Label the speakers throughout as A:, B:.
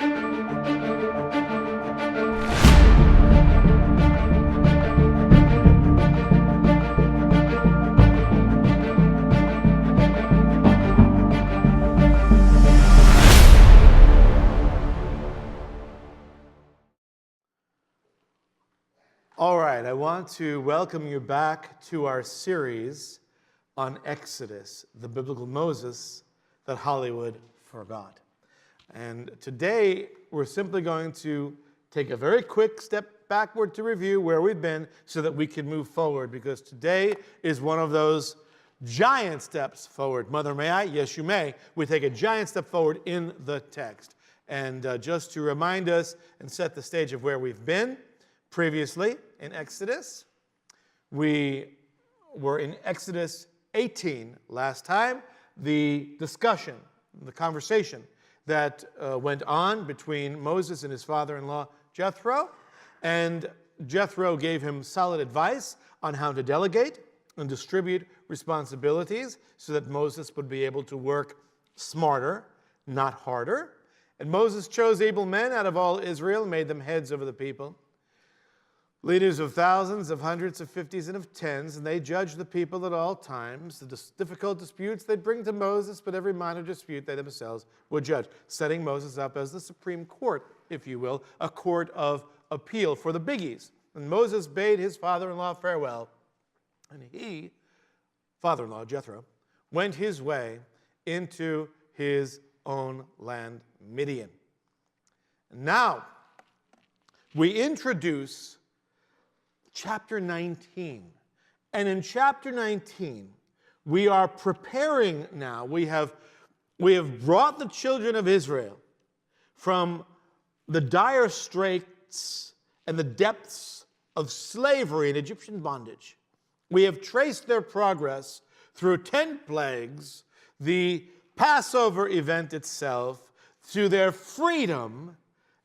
A: All right, I want to welcome you back to our series on Exodus, the biblical Moses that Hollywood forgot. And today, we're simply going to take a very quick step backward to review where we've been so that we can move forward, because today is one of those giant steps forward. Mother, may I? Yes, you may. We take a giant step forward in the text. And just to remind us and set the stage of where we've been, previously in Exodus, we were in Exodus 18 last time. The discussion, the conversation that went on between Moses and his father-in-law Jethro, and Jethro gave him solid advice on how to delegate and distribute responsibilities so that Moses would be able to work smarter, not harder. And Moses chose able men out of all Israel, made them heads over the people, leaders of thousands, of hundreds, of fifties, and of tens, and they judged the people at all times. The difficult disputes they'd bring to Moses, but every minor dispute they themselves would judge, setting Moses up as the supreme court, if you will, a court of appeal for the biggies. And Moses bade his father-in-law farewell, and he, father-in-law Jethro, went his way into his own land, Midian. Now, we introduce chapter 19. And in chapter 19, we are preparing now. We have brought the children of Israel from the dire straits and the depths of slavery and Egyptian bondage. We have traced their progress through 10 plagues, the Passover event itself, to their freedom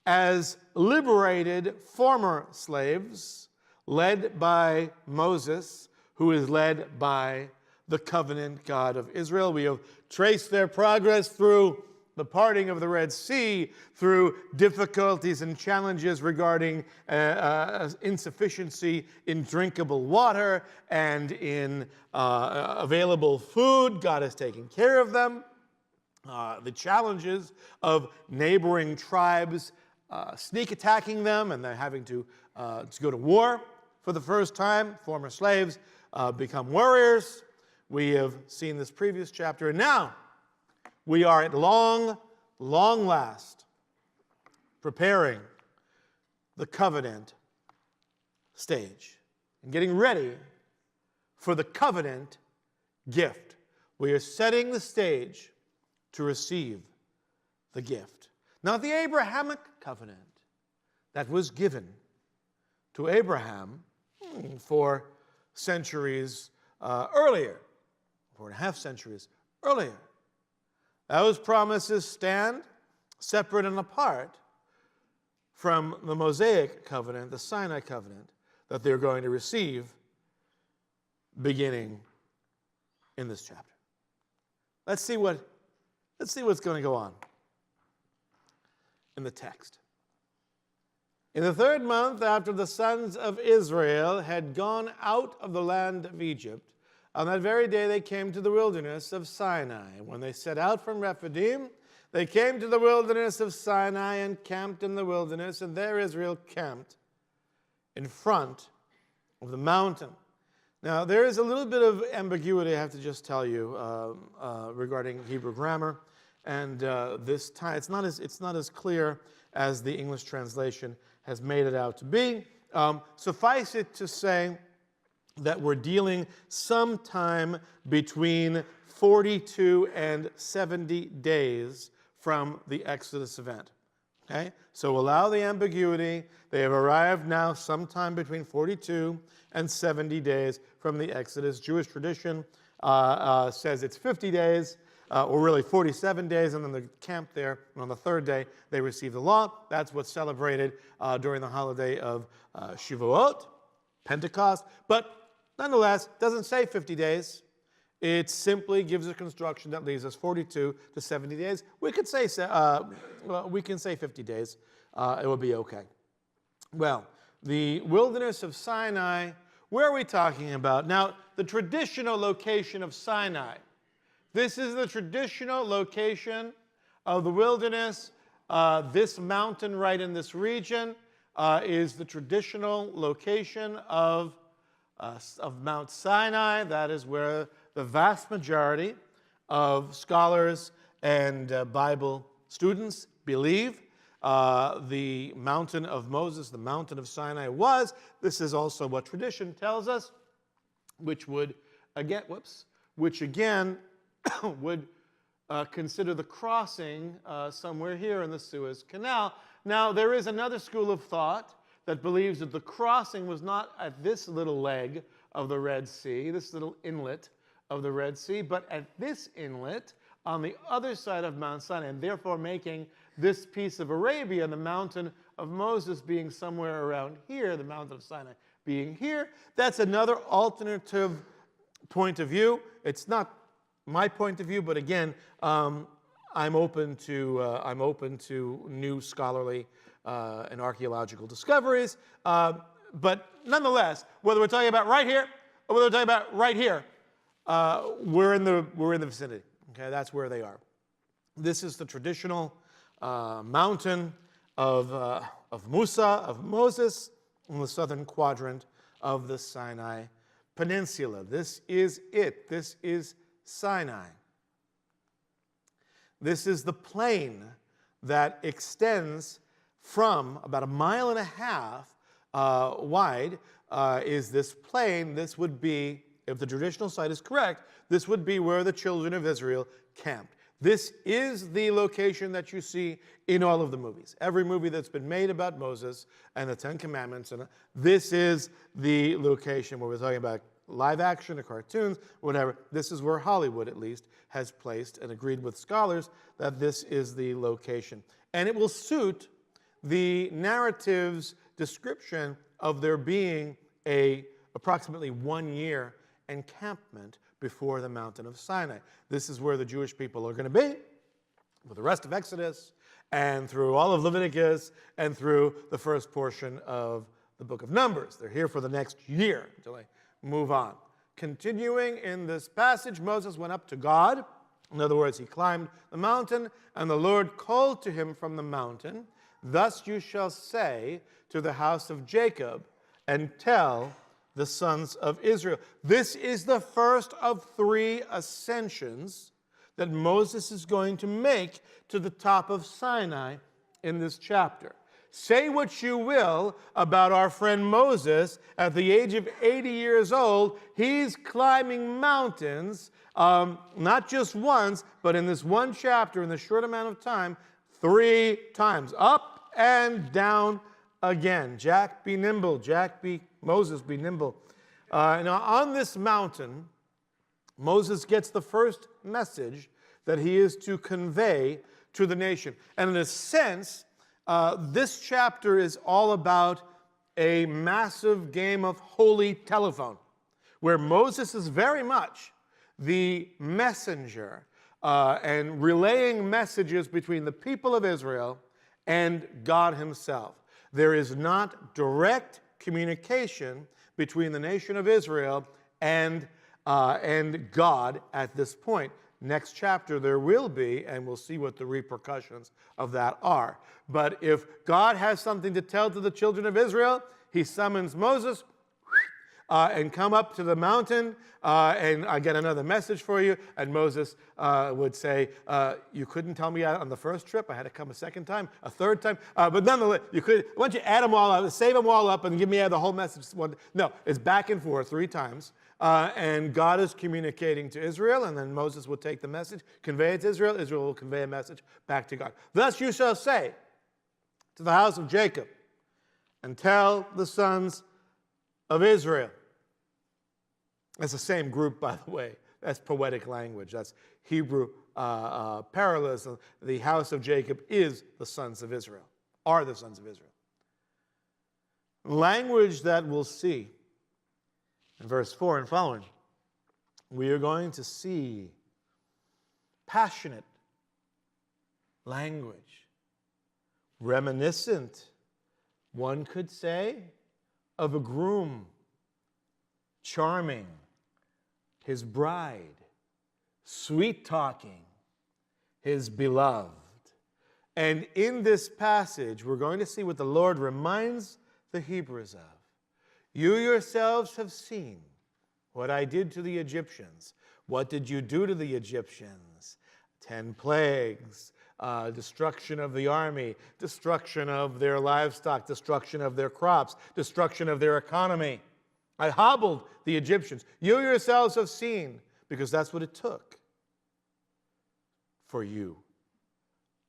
A: as liberated former slaves, led by Moses, who is led by the covenant God of Israel. We have traced their progress through the parting of the Red Sea, through difficulties and challenges regarding insufficiency in drinkable water and in available food. God is taking care of them. The challenges of neighboring tribes sneak attacking them, and they're having to go to war. For the first time, former slaves become warriors. We have seen this previous chapter. And now, we are at long last preparing the covenant stage and getting ready for the covenant gift. We are setting the stage to receive the gift. Now, the Abrahamic Covenant that was given to Abraham 4 centuries earlier, 4.5 centuries earlier. Those promises stand separate and apart from the Mosaic Covenant, the Sinai Covenant, that they're going to receive beginning in this chapter. Let's see what's going to go on in the text. In the 3rd month after the sons of Israel had gone out of the land of Egypt, on that very day they came to the wilderness of Sinai. When they set out from Rephidim, they came to the wilderness of Sinai and camped in the wilderness, and there Israel camped in front of the mountain. Now, there is a little bit of ambiguity, I have to just tell you, regarding Hebrew grammar. And this time, it's not as clear as the English translation has made it out to be. Suffice it to say that we're dealing sometime between 42 and 70 days from the Exodus event. Okay? So allow the ambiguity. They have arrived now sometime between 42 and 70 days from the Exodus. Jewish tradition says it's 50 days. Or really 47 days, and then they camped there, and on the 3rd day, they received the law. That's what's celebrated during the holiday of Shavuot, Pentecost. But nonetheless, it doesn't say 50 days. It simply gives a construction that leaves us 42 to 70 days. We could say, we can say 50 days. It would be okay. Well, the Wilderness of Sinai, where are we talking about? Now, the traditional location of Sinai. This is the traditional location of the wilderness. This mountain right in this region is the traditional location of Mount Sinai. That is where the vast majority of scholars and Bible students believe the mountain of Moses, the mountain of Sinai was. This is also what tradition tells us, which again would consider the crossing somewhere here in the Suez Canal. Now, there is another school of thought that believes that the crossing was not at this little leg of the Red Sea, this little inlet of the Red Sea, but at this inlet on the other side of Mount Sinai, and therefore making this piece of Arabia, the mountain of Moses, being somewhere around here, the mountain of Sinai being here. That's another alternative point of view. It's not my point of view, but again, I'm open to new scholarly and archaeological discoveries. But nonetheless, whether we're talking about right here or whether we're talking about right here, we're in the vicinity. Okay, that's where they are. This is the traditional mountain of Moses in the southern quadrant of the Sinai Peninsula. This is it. This is Sinai. This is the plain that extends from about 1.5 miles wide is this plain. This would be, if the traditional site is correct, this would be where the children of Israel camped. This is the location that you see in all of the movies. Every movie that's been made about Moses and the Ten Commandments, and this is the location where we're talking about live action or cartoons, whatever. This is where Hollywood, at least, has placed and agreed with scholars that this is the location. And it will suit the narrative's description of there being a approximately 1-year encampment before the mountain of Sinai. This is where the Jewish people are going to be for the rest of Exodus and through all of Leviticus and through the first portion of the book of Numbers. They're here for the next year until they move on. Continuing in this passage, Moses went up to God. In other words, he climbed the mountain, and the Lord called to him from the mountain, "Thus you shall say to the house of Jacob, and tell the sons of Israel." This is the first of 3 ascensions that Moses is going to make to the top of Sinai in this chapter. Say what you will about our friend Moses. At the age of 80 years old, he's climbing mountains, not just once, but in this one chapter, in this short amount of time, 3 times, up and down again. Jack be nimble, Moses be nimble. Now on this mountain, Moses gets the first message that he is to convey to the nation. And in a sense, this chapter is all about a massive game of holy telephone, where Moses is very much the messenger and relaying messages between the people of Israel and God himself. There is not direct communication between the nation of Israel and God at this point. Next chapter there will be, and we'll see what the repercussions of that are. But if God has something to tell to the children of Israel, he summons Moses and come up to the mountain, and I get another message for you. And Moses would say, you couldn't tell me on the first trip. I had to come a second time, a third time. But nonetheless, you could. Why don't you add them all up, save them all up, and give me the whole message? No, it's back and forth 3 times. And God is communicating to Israel, and then Moses will take the message, convey it to Israel. Israel will convey a message back to God. Thus you shall say to the house of Jacob, and tell the sons of Israel. That's the same group, by the way. That's poetic language. That's Hebrew parallelism. The house of Jacob is the sons of Israel, are the sons of Israel. Language that we'll see in verse 4 and following we are going to see passionate language, reminiscent, one could say, of a groom charming his bride, sweet-talking his beloved. And in this passage, we're going to see what the Lord reminds the Hebrews of. You yourselves have seen what I did to the Egyptians. What did you do to the Egyptians? 10 plagues, destruction of the army, destruction of their livestock, destruction of their crops, destruction of their economy. I hobbled the Egyptians. You yourselves have seen, because that's what it took for you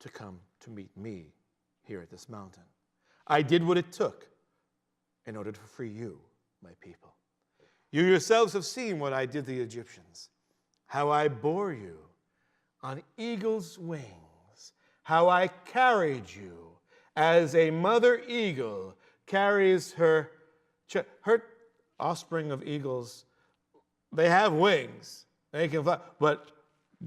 A: to come to meet me here at this mountain. I did what it took in order to free you, my people. You yourselves have seen what I did to the Egyptians, how I bore you on eagle's wings, how I carried you as a mother eagle carries her offspring of eagles. They have wings. They can fly, but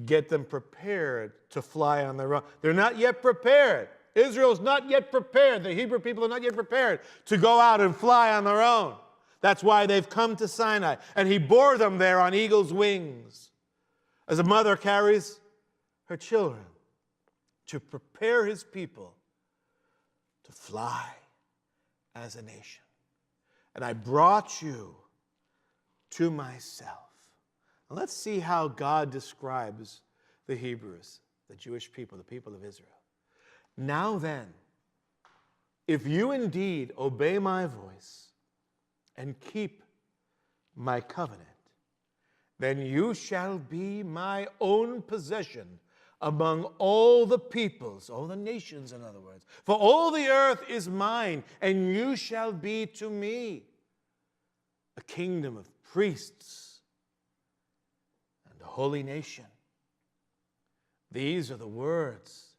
A: get them prepared to fly on their own. They're not yet prepared. Israel's not yet prepared. The Hebrew people are not yet prepared to go out and fly on their own. That's why they've come to Sinai. And he bore them there on eagle's wings, as a mother carries her children, to prepare his people to fly as a nation. And I brought you to myself. And let's see how God describes the Hebrews, the Jewish people, the people of Israel. Now then, if you indeed obey my voice and keep my covenant, then you shall be my own possession among all the peoples, all the nations, in other words. For all the earth is mine, and you shall be to me a kingdom of priests and a holy nation. These are the words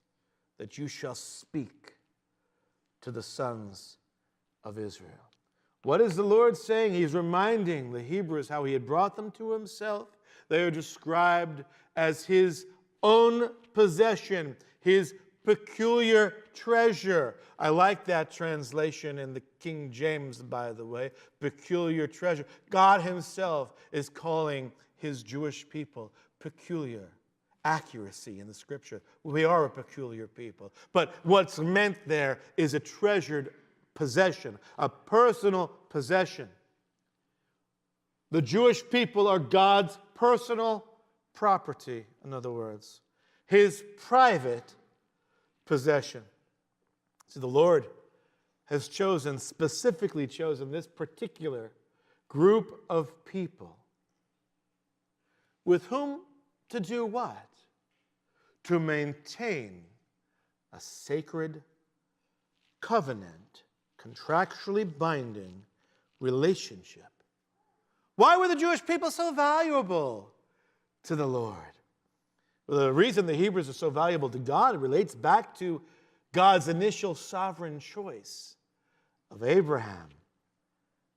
A: that you shall speak to the sons of Israel. What is the Lord saying? He's reminding the Hebrews how he had brought them to himself. They are described as his own possession, his peculiar treasure. I like that translation in the King James, by the way, peculiar treasure. God himself is calling his Jewish people peculiar. Accuracy in the scripture. We are a peculiar people. But what's meant there is a treasured possession, a personal possession. The Jewish people are God's personal property, in other words, his private possession. So the Lord has specifically chosen this particular group of people. With whom to do what? To maintain a sacred covenant, contractually binding relationship. Why were the Jewish people so valuable to the Lord? Well, the reason the Hebrews are so valuable to God relates back to God's initial sovereign choice of Abraham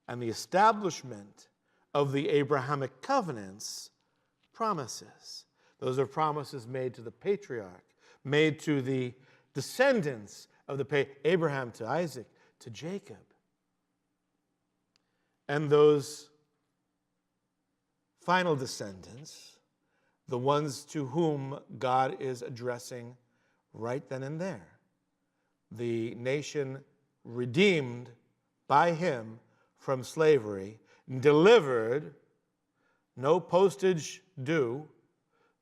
A: and the establishment of the Abrahamic Covenant's promises. Those are promises made to the patriarch, made to the descendants of the Abraham, to Isaac, to Jacob. And those final descendants, the ones to whom God is addressing right then and there, the nation redeemed by him from slavery, delivered, no postage due,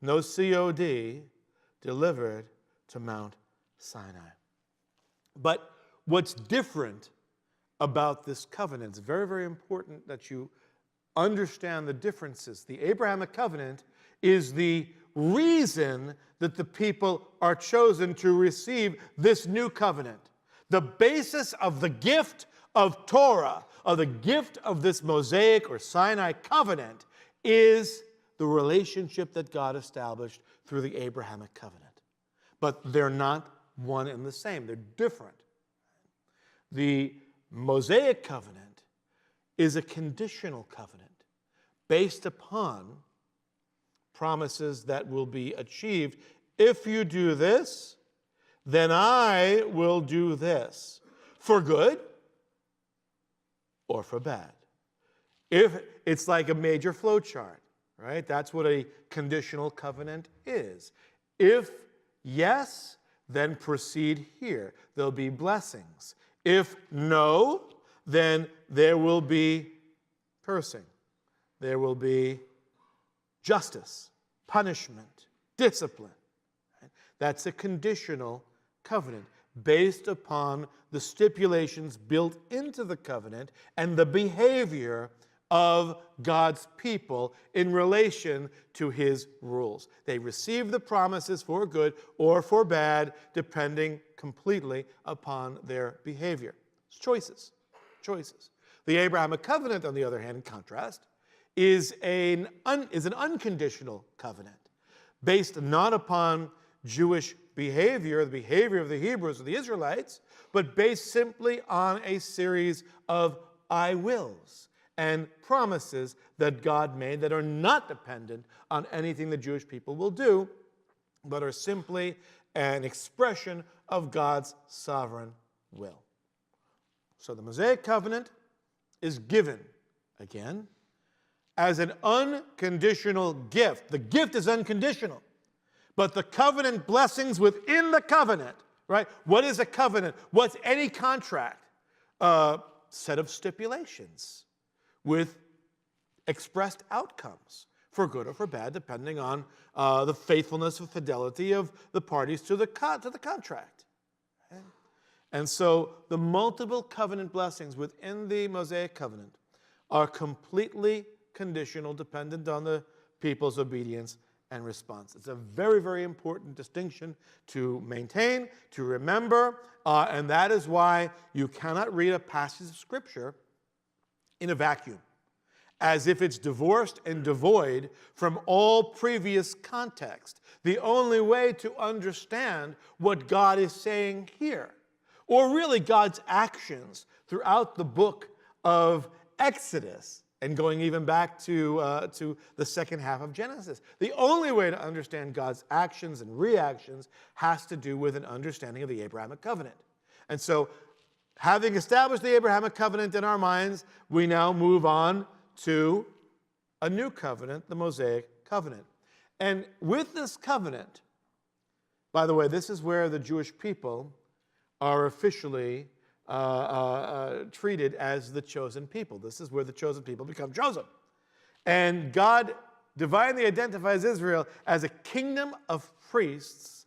A: no COD, delivered to Mount Sinai. But what's different about this covenant, it's very, very important that you understand the differences. The Abrahamic Covenant is the reason that the people are chosen to receive this new covenant. The basis of the gift of Torah, of the gift of this Mosaic or Sinai covenant, is the relationship that God established through the Abrahamic Covenant. But they're not one and the same. They're different. The Mosaic Covenant is a conditional covenant based upon promises that will be achieved. If you do this, then I will do this, for good or for bad. If it's like a major flow chart, right? That's what a conditional covenant is. If yes, then proceed here. There'll be blessings. If no, then there will be cursing. There will be justice, punishment, discipline. Right? That's a conditional covenant based upon the stipulations built into the covenant and the behavior of God's people in relation to his rules. They receive the promises for good or for bad, depending completely upon their behavior. It's choices. The Abrahamic Covenant, on the other hand, in contrast, is an unconditional covenant based not upon Jewish behavior, the behavior of the Hebrews or the Israelites, but based simply on a series of I wills and promises that God made that are not dependent on anything the Jewish people will do, but are simply an expression of God's sovereign will. So the Mosaic Covenant is given, again, as an unconditional gift. The gift is unconditional, but the covenant blessings within the covenant, right? What is a covenant? What's any contract? A set of stipulations with expressed outcomes for good or for bad, depending on the faithfulness or fidelity of the parties to the contract. Okay? And so the multiple covenant blessings within the Mosaic Covenant are completely conditional, dependent on the people's obedience and response. It's a very, very important distinction to maintain, to remember, and that is why you cannot read a passage of Scripture in a vacuum, as if it's divorced and devoid from all previous context. The only way to understand what God is saying here, or really God's actions throughout the book of Exodus, and going even back to the second half of Genesis. The only way to understand God's actions and reactions has to do with an understanding of the Abrahamic Covenant. And so, having established the Abrahamic Covenant in our minds, we now move on to a new covenant, the Mosaic Covenant. And with this covenant, by the way, this is where the Jewish people are officially treated as the chosen people. This is where the chosen people become chosen. And God divinely identifies Israel as a kingdom of priests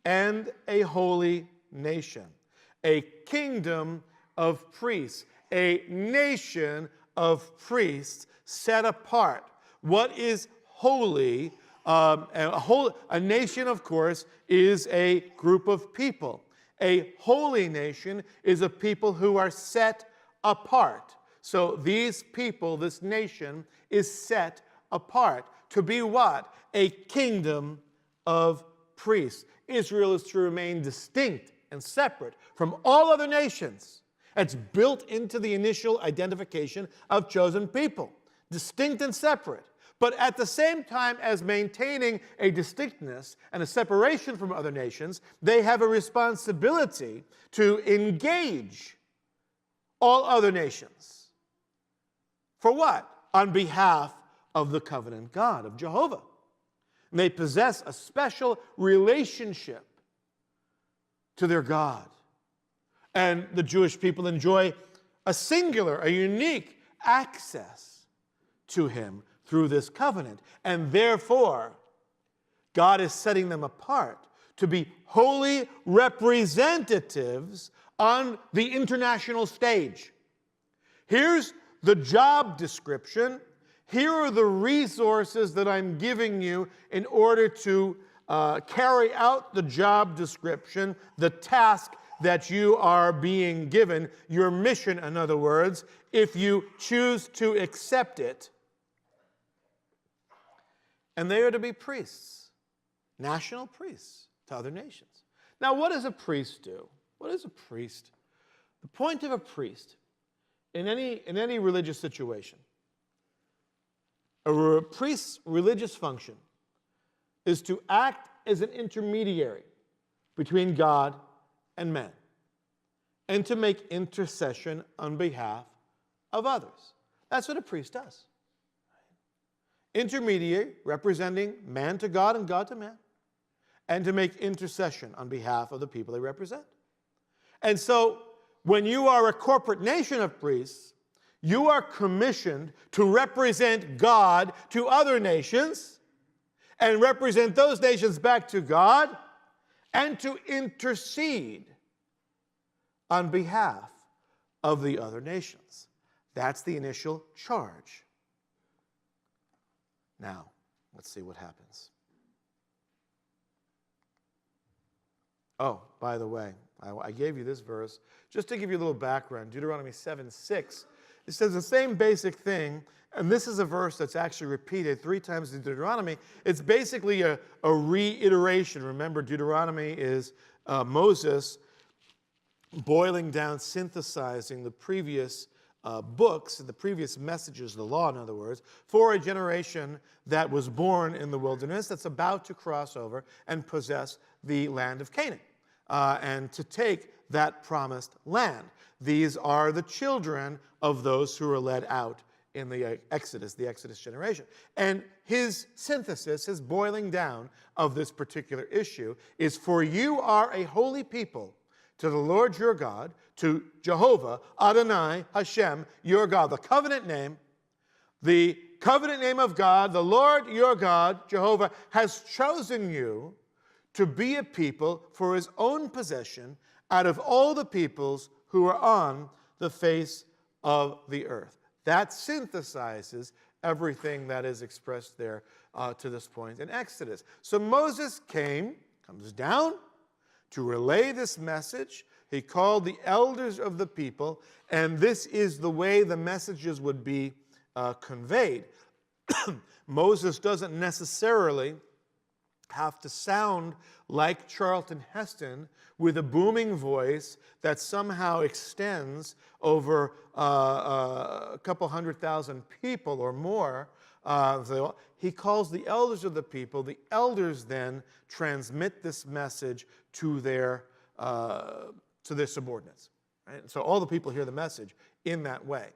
A: and a holy nation. A kingdom of priests, a nation of priests set apart. What is holy? A nation, of course, is a group of people. A holy nation is a people who are set apart. So these people, this nation, is set apart. To be what? A kingdom of priests. Israel is to remain distinct and separate from all other nations. It's built into the initial identification of chosen people. Distinct and separate. But at the same time as maintaining a distinctness and a separation from other nations, they have a responsibility to engage all other nations. For what? On behalf of the covenant God, of Jehovah. And they possess a special relationship to their God. And the Jewish people enjoy a singular, a unique access to him through this covenant. And therefore, God is setting them apart to be holy representatives on the international stage. Here's the job description. Here are the resources that I'm giving you in order to carry out the job description, the task that you are being given, your mission, in other words, if you choose to accept it. And they are to be priests, national priests to other nations. Now, what does a priest do? What is a priest? The point of a priest in any religious situation, a priest's religious function is to act as an intermediary between God and man, and to make intercession on behalf of others. That's what a priest does. Intermediary, representing man to God and God to man, and to make intercession on behalf of the people they represent. And so, when you are a corporate nation of priests, you are commissioned to represent God to other nations, and represent those nations back to God, and to intercede on behalf of the other nations. That's the initial charge. Now, let's see what happens. Oh, by the way, I gave you this verse just to give you a little background. Deuteronomy 7:6. It says the same basic thing, and this is a verse that's actually repeated 3 times in Deuteronomy. It's basically a reiteration. Remember, Deuteronomy is Moses boiling down, synthesizing the previous books, the previous messages, the law, in other words, for a generation that was born in the wilderness, that's about to cross over and possess the land of Canaan, and to take that promised land. These are the children of those who were led out in the Exodus generation. And his synthesis, his boiling down of this particular issue is, for you are a holy people to the Lord your God, to Jehovah, Adonai, Hashem, your God. The covenant name of God, the Lord your God, Jehovah, has chosen you to be a people for his own possession out of all the peoples who are on the face of the earth. That synthesizes everything that is expressed there to this point in Exodus. So Moses comes down to relay this message. He called the elders of the people, and this is the way the messages would be conveyed. Moses doesn't necessarily have to sound like Charlton Heston with a booming voice that somehow extends over a couple 100,000 people or more. He calls the elders of the people. The elders then transmit this message to their subordinates. Right? So all the people hear the message in that way.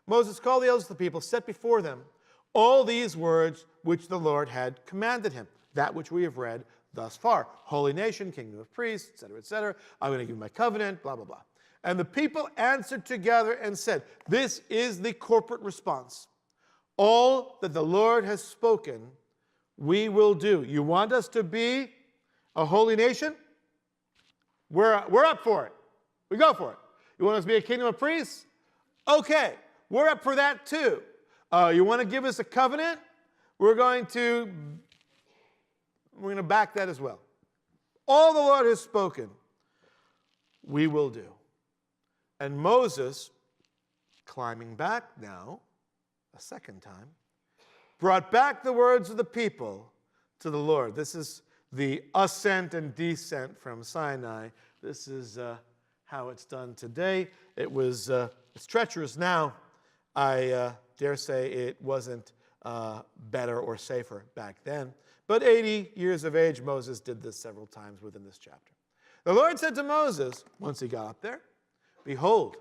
A: Moses called the elders of the people, set before them all these words which the Lord had commanded him, that which we have read thus far. Holy nation, kingdom of priests, etc., etc. I'm going to give you my covenant, blah, blah, blah. And the people answered together and said, this is the corporate response. All that the Lord has spoken, we will do. You want us to be a holy nation? We're up for it. We go for it. You want us to be a kingdom of priests? Okay, we're up for that too. You want to give us a covenant? We're going to back that as well. All the Lord has spoken, we will do. And Moses, climbing back now, a second time, brought back the words of the people to the Lord. This is the ascent and descent from Sinai. This is how it's done today. It's treacherous now. I dare say it wasn't better or safer back then. But 80 years of age, Moses did this several times within this chapter. The Lord said to Moses, once he got up there, behold,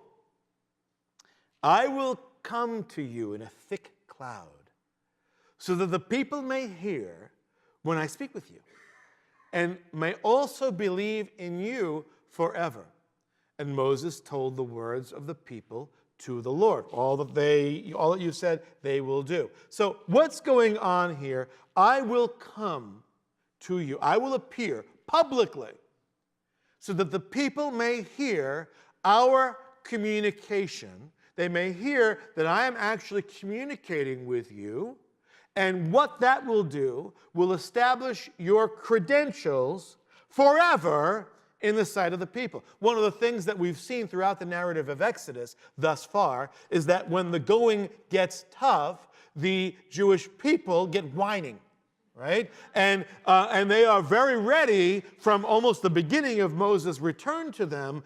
A: I will come to you in a thick cloud, so that the people may hear when I speak with you, and may also believe in you forever. And Moses told the words of the people to the Lord. All that you said, they will do. So what's going on here? I will come to you. I will appear publicly so that the people may hear our communication. They may hear that I am actually communicating with you. And what that will do will establish your credentials forever in the sight of the people. One of the things that we've seen throughout the narrative of Exodus thus far is that when the going gets tough, the Jewish people get whining, right? And they are very ready from almost the beginning of Moses' return to them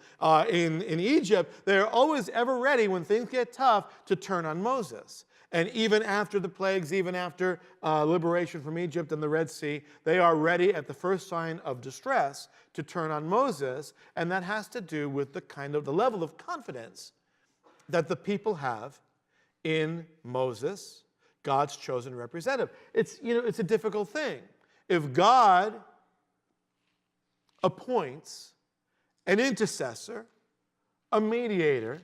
A: in Egypt. They're always ever ready when things get tough to turn on Moses. And even after the plagues, even after liberation from Egypt and the Red Sea, they are ready at the first sign of distress to turn on Moses. And that has to do with the level of confidence that the people have in Moses, God's chosen representative. It's a difficult thing. If God appoints an intercessor, a mediator,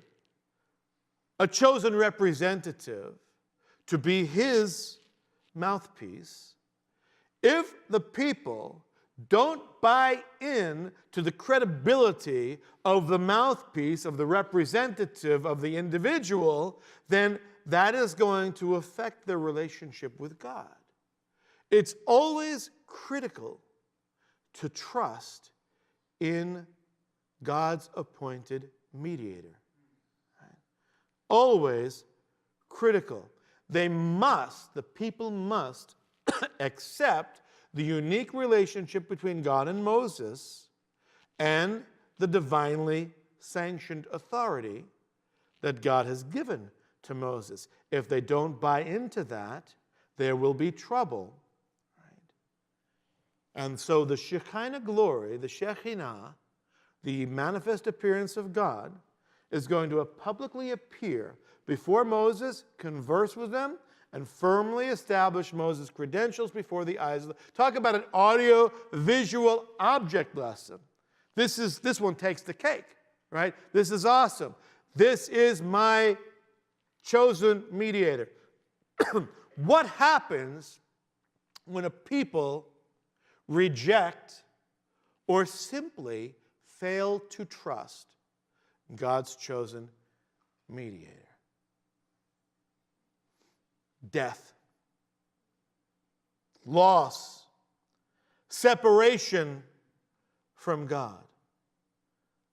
A: a chosen representative to be his mouthpiece, if the people don't buy in to the credibility of the mouthpiece, of the representative, of the individual, then that is going to affect their relationship with God. It's always critical to trust in God's appointed mediator. Always critical. The people must accept the unique relationship between God and Moses and the divinely sanctioned authority that God has given to Moses. If they don't buy into that, there will be trouble. Right? And so the Shekinah glory, the Shekinah, the manifest appearance of God, is going to publicly appear before Moses, converse with them, and firmly establish Moses' credentials before the eyes of the... Talk about an audio-visual object lesson. This one takes the cake, right? This is awesome. This is my chosen mediator. What happens when a people reject or simply fail to trust God's chosen mediator? Death, loss, separation from God.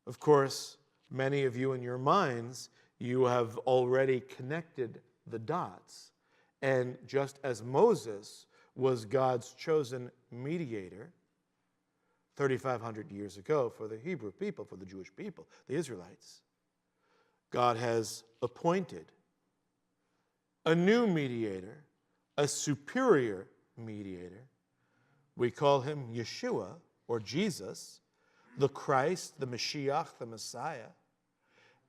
A: Of course, many of you in your minds, you have already connected the dots. And just as Moses was God's chosen mediator 3,500 years ago for the Hebrew people, for the Jewish people, the Israelites, God has appointed a new mediator, a superior mediator. We call him Yeshua, or Jesus, the Christ, the Mashiach, the Messiah.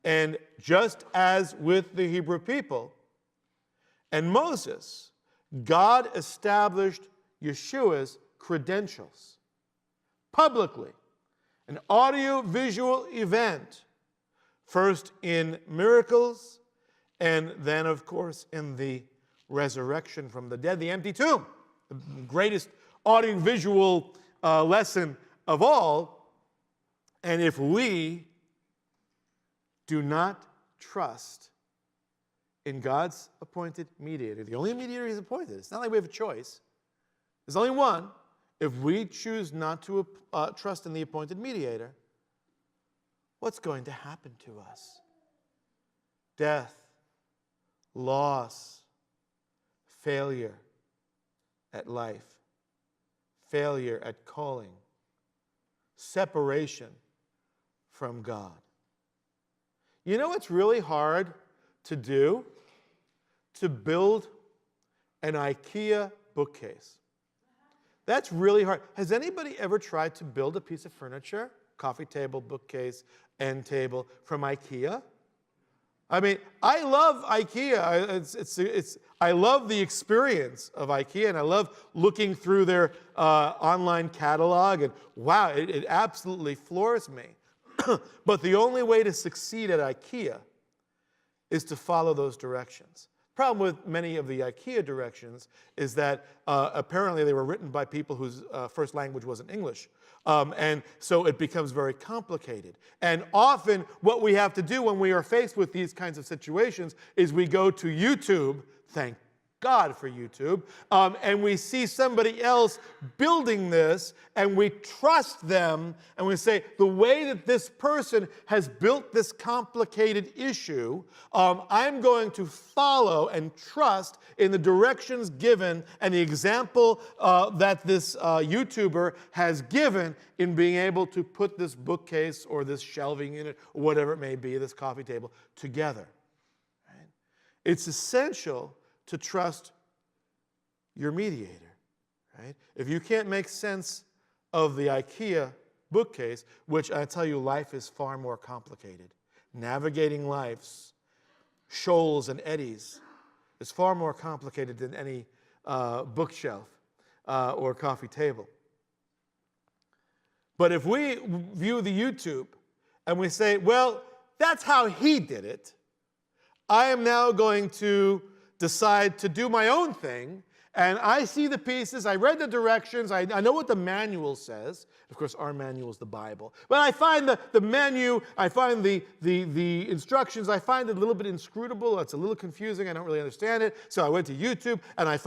A: And just as with the Hebrew people and Moses, God established Yeshua's credentials publicly, an audio-visual event, first in miracles, and then, of course, in the resurrection from the dead, the empty tomb, the greatest audio-visual lesson of all. And if we do not trust in God's appointed mediator, the only mediator he's appointed, it's not like we have a choice, there's only one. If we choose not to trust in the appointed mediator, what's going to happen to us? Death, loss, failure at life, failure at calling, separation from God. You know what's really hard to do? To build an IKEA bookcase. That's really hard. Has anybody ever tried to build a piece of furniture, coffee table, bookcase, end table, from IKEA? I mean, I love IKEA. I love the experience of IKEA, and I love looking through their online catalog, and wow, it absolutely floors me. But the only way to succeed at IKEA is to follow those directions. The problem with many of the IKEA directions is that apparently they were written by people whose first language wasn't English. And so it becomes very complicated. And often what we have to do when we are faced with these kinds of situations is we go to YouTube, thank God for YouTube, and we see somebody else building this, and we trust them, and we say, the way that this person has built this complicated issue, I'm going to follow and trust in the directions given and the example that this YouTuber has given in being able to put this bookcase or this shelving unit, or whatever it may be, this coffee table, together. Right? It's essential to trust your mediator, right? If you can't make sense of the IKEA bookcase, which I tell you, life is far more complicated. Navigating life's shoals and eddies is far more complicated than any bookshelf or coffee table. But if we view the YouTube and we say, well, that's how he did it, I am now going to decide to do my own thing, and I see the pieces, I read the directions, I know what the manual says. Of course, our manual is the Bible. But I find the menu, I find the instructions, I find it a little bit inscrutable, it's a little confusing, I don't really understand it. So I went to YouTube, and I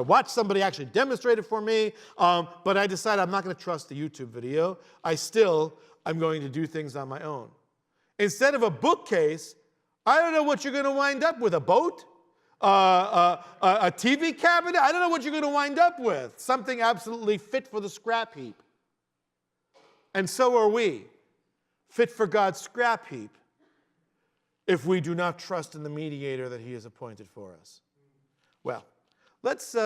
A: watched somebody actually demonstrate it for me, but I decided I'm not going to trust the YouTube video. I'm going to do things on my own. Instead of a bookcase, I don't know what you're going to wind up with, a boat? A TV cabinet? I don't know what you're going to wind up with. Something absolutely fit for the scrap heap. And so are we, fit for God's scrap heap, if we do not trust in the mediator that he has appointed for us. Well, let's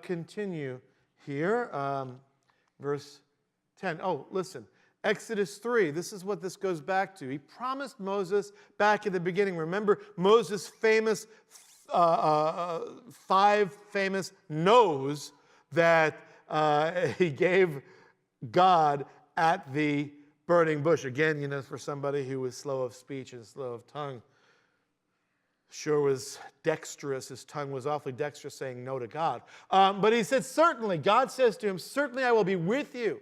A: continue here. Verse 10. Oh, listen. Exodus 3, this is what this goes back to. He promised Moses back at the beginning. Remember Moses' famous 5 famous no's that he gave God at the burning bush. Again, for somebody who was slow of speech and slow of tongue, sure was dexterous. His tongue was awfully dexterous saying no to God. But he said, certainly, God says to him, certainly I will be with you.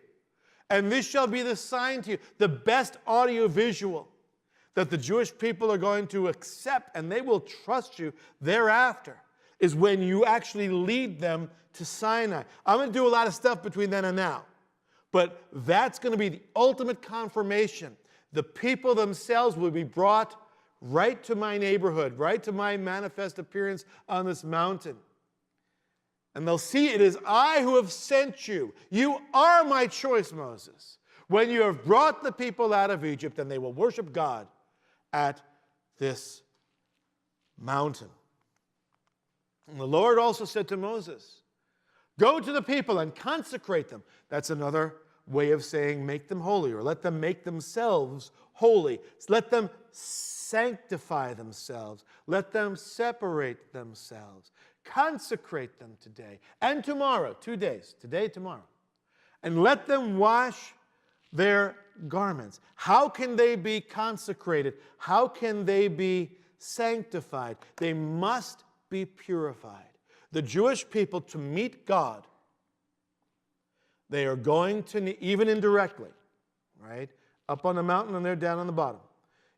A: And this shall be the sign to you, the best audiovisual that the Jewish people are going to accept, and they will trust you thereafter, is when you actually lead them to Sinai. I'm going to do a lot of stuff between then and now, but that's going to be the ultimate confirmation. The people themselves will be brought right to my neighborhood, right to my manifest appearance on this mountain. And they'll see it is I who have sent you. You are my choice, Moses. When you have brought the people out of Egypt, and they will worship God at this mountain. And the Lord also said to Moses, go to the people and consecrate them. That's another way of saying make them holy, or let them make themselves holy. Let them sanctify themselves. Let them separate themselves. Consecrate them today and tomorrow, 2 days, today, tomorrow. And let them wash their garments. How can they be consecrated? How can they be sanctified? They must be purified. The Jewish people, to meet God, they are going to, even indirectly, right? Up on the mountain and they're down on the bottom.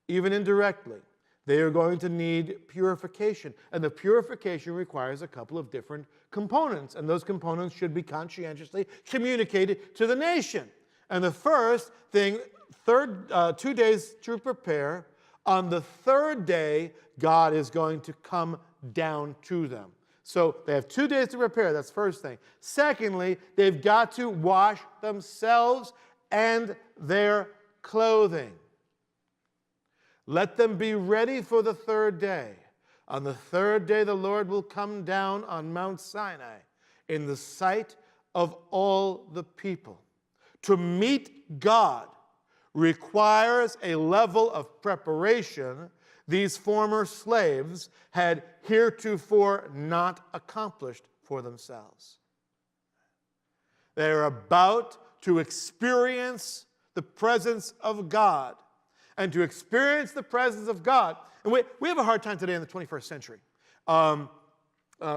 A: Even indirectly, they are going to need purification. And the purification requires a couple of different components. And those components should be conscientiously communicated to the nation. And the first thing, 2 days to prepare. On the third day, God is going to come down to them. So they have 2 days to prepare. That's the first thing. Secondly, they've got to wash themselves and their clothing. Let them be ready for the third day. On the third day, the Lord will come down on Mount Sinai in the sight of all the people. To meet God requires a level of preparation these former slaves had heretofore not accomplished for themselves. They are about to experience the presence of God. And to experience the presence of God. And we have a hard time today in the 21st century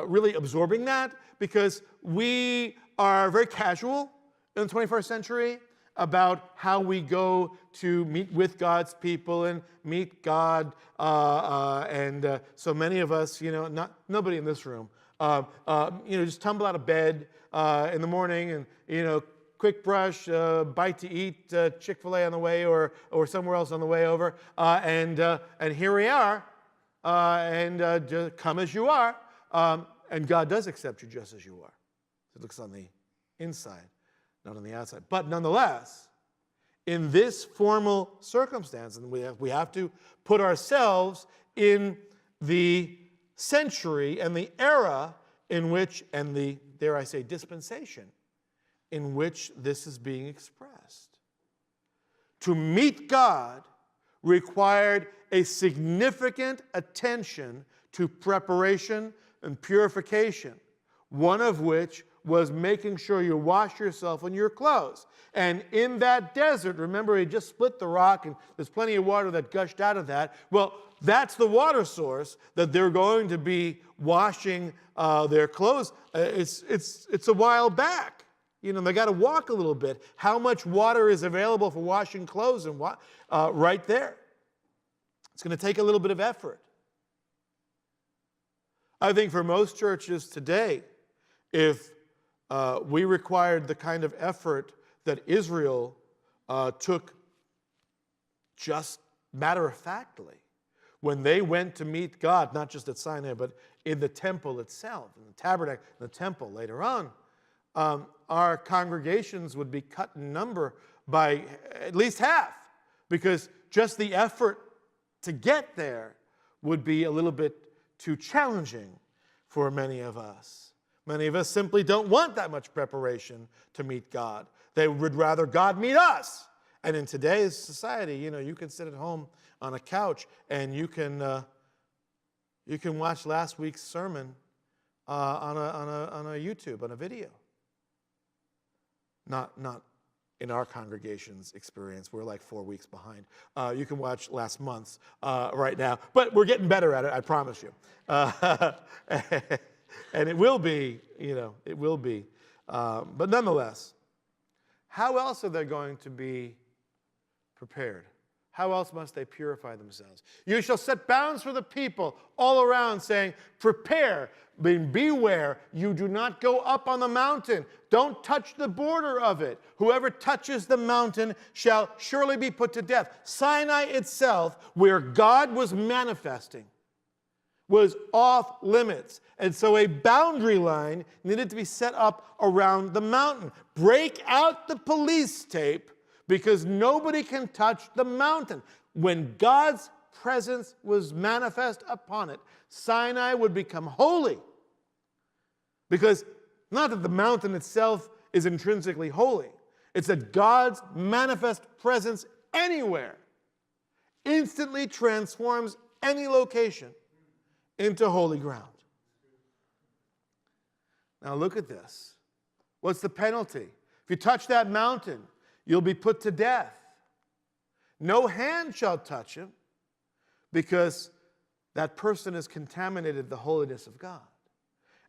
A: really absorbing that, because we are very casual in the 21st century about how we go to meet with God's people and meet God. So many of us, nobody in this room, just tumble out of bed in the morning and, quick brush, bite to eat, Chick-fil-A on the way or somewhere else on the way over. And here we are, just come as you are. And God does accept you just as you are. It looks on the inside, not on the outside. But nonetheless, in this formal circumstance, and we have to put ourselves in the century and the era in which, and the, dare I say, dispensation in which this is being expressed. To meet God required a significant attention to preparation and purification, one of which was making sure you wash yourself and your clothes. And in that desert, remember he just split the rock and there's plenty of water that gushed out of that. Well, that's the water source that they're going to be washing their clothes. It's a while back. You know, they got to walk a little bit. How much water is available for washing clothes and right there? It's going to take a little bit of effort. I think for most churches today, if we required the kind of effort that Israel took just matter-of-factly when they went to meet God, not just at Sinai, but in the temple itself, in the tabernacle, in the temple later on, our congregations would be cut in number by at least half, because just the effort to get there would be a little bit too challenging for many of us. Many of us simply don't want that much preparation to meet God. They would rather God meet us. And in today's society, you know, you can sit at home on a couch and you can watch last week's sermon on a YouTube, on a video. Not in our congregation's experience. We're like 4 weeks behind. You can watch last month's right now. But we're getting better at it, I promise you. And it will be, you know, it will be. But nonetheless, how else are they going to be prepared? How else must they purify themselves? You shall set bounds for the people all around, saying, prepare, beware, you do not go up on the mountain. Don't touch the border of it. Whoever touches the mountain shall surely be put to death. Sinai itself, where God was manifesting, was off limits. And so a boundary line needed to be set up around the mountain. Break out the police tape, because nobody can touch the mountain. When God's presence was manifest upon it, Sinai would become holy. Because not that the mountain itself is intrinsically holy, it's that God's manifest presence anywhere instantly transforms any location into holy ground. Now look at this. What's the penalty? If you touch that mountain, you'll be put to death. No hand shall touch him, because that person has contaminated the holiness of God.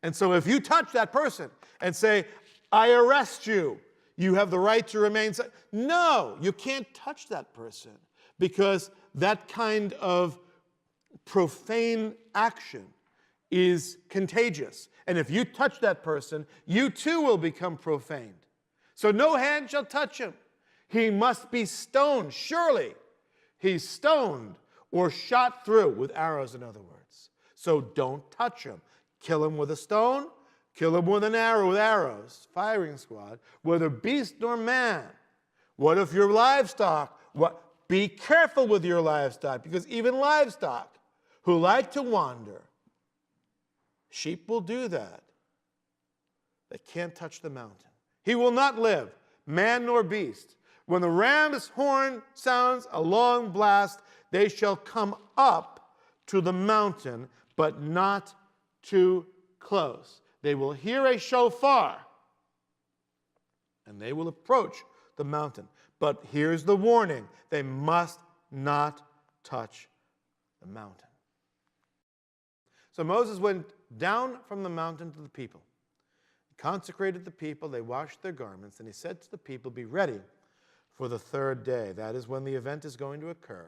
A: And so if you touch that person and say, I arrest you, you have the right to remain silent. No, you can't touch that person, because that kind of profane action is contagious. And if you touch that person, you too will become profaned. So no hand shall touch him. He must be stoned. Surely he's stoned or shot through with arrows, in other words. So don't touch him. Kill him with a stone, kill him with an arrow, with arrows, firing squad, whether beast nor man. What if your livestock? Be careful with your livestock, because even livestock who like to wander, sheep will do that. They can't touch the mountain. He will not live, man nor beast. When the ram's horn sounds a long blast, they shall come up to the mountain, but not too close. They will hear a shofar, and they will approach the mountain. But here's the warning: they must not touch the mountain. So Moses went down from the mountain to the people. He consecrated the people, they washed their garments, and he said to the people, be ready for the third day. That is when the event is going to occur,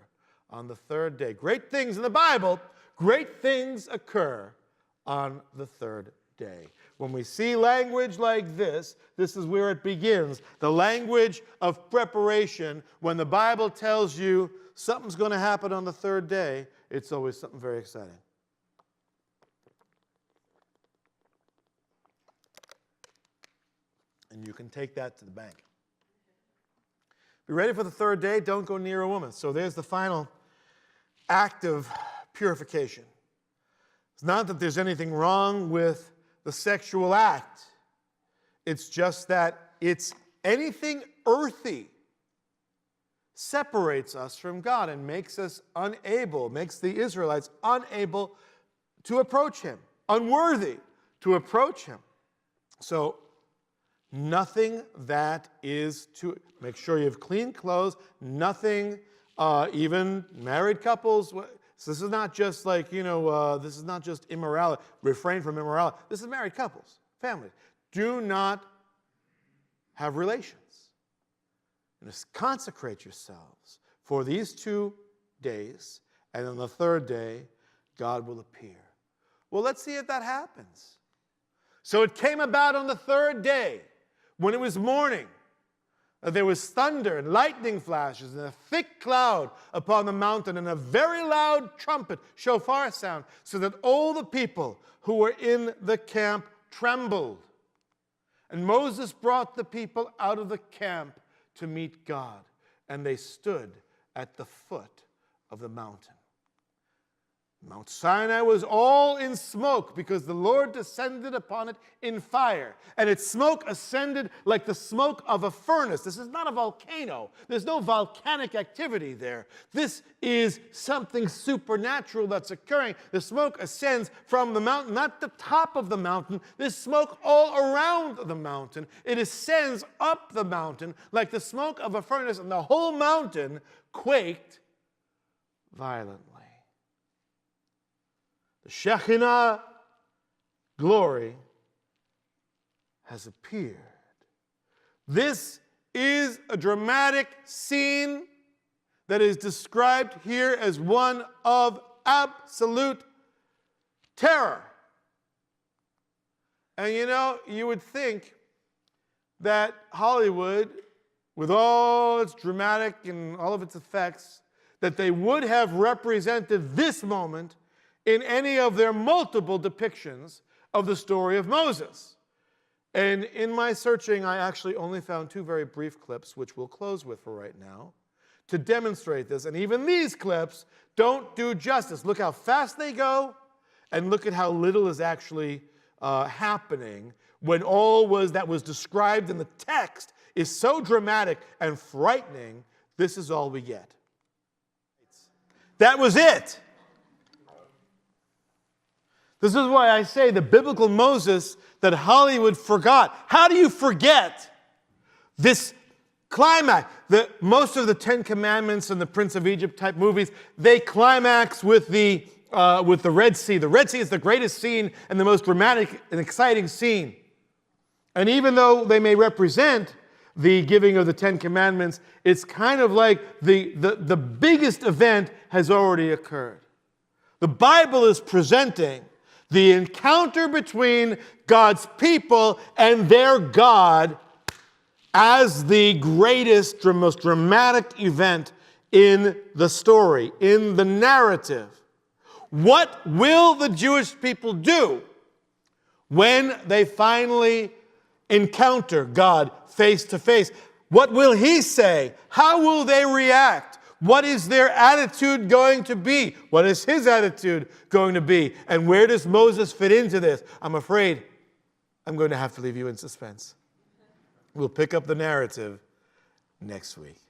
A: on the third day. Great things in the Bible, great things occur on the third day. When we see language like this is where it begins. The language of preparation. When the Bible tells you something's going to happen on the third day, it's always something very exciting. And you can take that to the bank. Be ready for the third day. Don't go near a woman. So there's the final act of purification. It's not that there's anything wrong with the sexual act. It's just that it's anything earthy separates us from God and makes us unable, makes the Israelites unable to approach Him, unworthy to approach Him. So nothing that is to, make sure you have clean clothes, nothing, even married couples. So this is not just like, this is not just immorality, refrain from immorality. This is married couples, families. Do not have relations. And just consecrate yourselves for these 2 days, and on the third day, God will appear. Well, let's see if that happens. So it came about on the third day, when it was morning, that there was thunder and lightning flashes and a thick cloud upon the mountain and a very loud trumpet, shofar sound, so that all the people who were in the camp trembled. And Moses brought the people out of the camp to meet God, and they stood at the foot of the mountain. Mount Sinai was all in smoke because the Lord descended upon it in fire. And its smoke ascended like the smoke of a furnace. This is not a volcano. There's no volcanic activity there. This is something supernatural that's occurring. The smoke ascends from the mountain, not the top of the mountain. There's smoke all around the mountain. It ascends up the mountain like the smoke of a furnace, and the whole mountain quaked violently. The Shekinah glory has appeared. This is a dramatic scene that is described here as one of absolute terror. And you would think that Hollywood, with all its dramatic and all of its effects, that they would have represented this moment in any of their multiple depictions of the story of Moses. And in my searching, I actually only found 2 very brief clips, which we'll close with for right now, to demonstrate this. And even these clips don't do justice. Look how fast they go, and look at how little is actually happening when all that was described in the text is so dramatic and frightening. This is all we get. That was it. This is why I say the biblical Moses that Hollywood forgot. How do you forget this climax? Most of the 10 Commandments and the Prince of Egypt type movies, they climax with the Red Sea. The Red Sea is the greatest scene and the most dramatic and exciting scene. And even though they may represent the giving of the 10 Commandments, it's kind of like the biggest event has already occurred. The Bible is presenting the encounter between God's people and their God as the greatest, most dramatic event in the story, in the narrative. What will the Jewish people do when they finally encounter God face to face? What will He say? How will they react? What is their attitude going to be? What is His attitude going to be? And where does Moses fit into this? I'm afraid I'm going to have to leave you in suspense. We'll pick up the narrative next week.